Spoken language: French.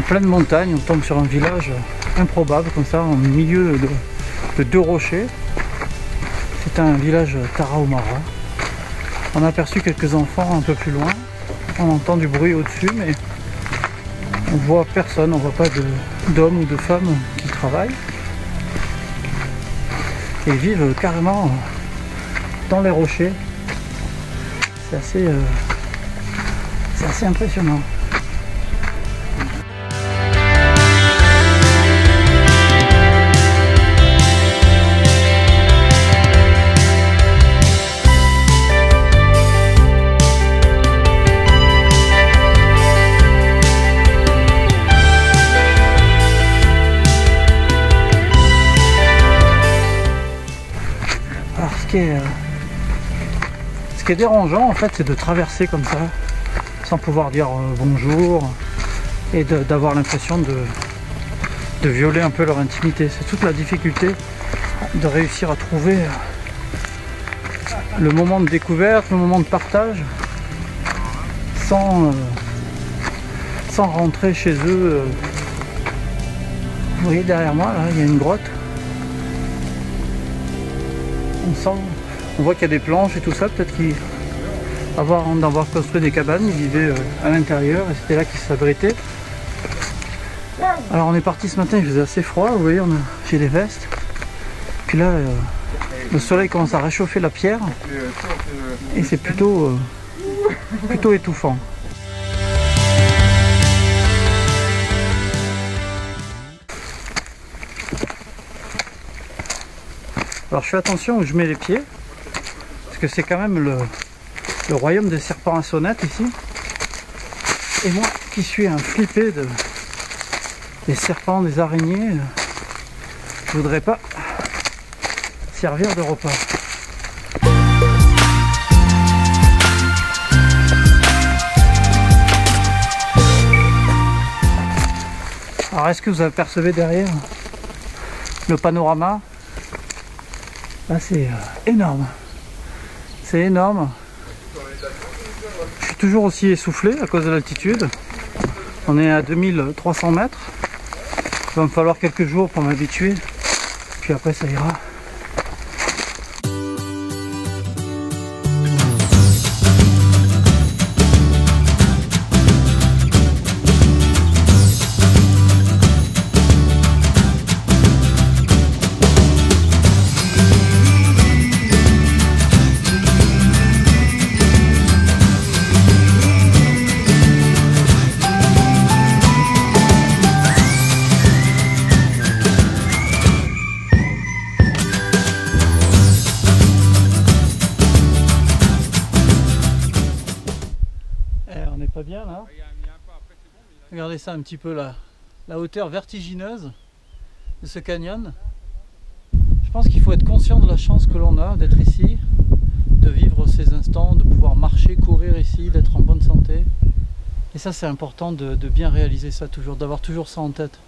pleine montagne, on tombe sur un village improbable comme ça, au milieu de deux rochers. C'est un village Tarahumara. On a aperçu quelques enfants un peu plus loin. On entend du bruit au-dessus, mais on voit personne, on voit pas d'hommes ou de femmes qui travaillent. Et ils vivent carrément dans les rochers. C'est assez impressionnant. Alors ce qui est dérangeant en fait, c'est de traverser comme ça sans pouvoir dire bonjour et d'avoir l'impression de violer un peu leur intimité. C'est toute la difficulté de réussir à trouver le moment de découverte, le moment de partage sans rentrer chez eux. Vous voyez derrière moi là, il y a une grotte. On voit qu'il y a des planches et tout ça, peut-être qu'avant d'avoir construit des cabanes, ils vivaient à l'intérieur et c'était là qu'ils s'abritaient. Alors on est parti ce matin, il faisait assez froid, vous voyez, j'ai des vestes. Puis là, le soleil commence à réchauffer la pierre et c'est plutôt étouffant. Alors je fais attention où je mets les pieds, parce que c'est quand même le royaume des serpents à sonnettes ici. Et moi qui suis un flippé des serpents, des araignées, je voudrais pas servir de repas. Alors est-ce que vous apercevez derrière le panorama? Là c'est énorme, c'est énorme. Je suis toujours aussi essoufflé à cause de l'altitude. On est à 2300 mètres. Il va me falloir quelques jours pour m'habituer, puis après ça ira. On n'est pas bien là. Regardez ça un petit peu la hauteur vertigineuse de ce canyon. Je pense qu'il faut être conscient de la chance que l'on a d'être ici, de vivre ces instants, de pouvoir marcher, courir ici, d'être en bonne santé. Et ça c'est important de bien réaliser ça toujours, d'avoir toujours ça en tête.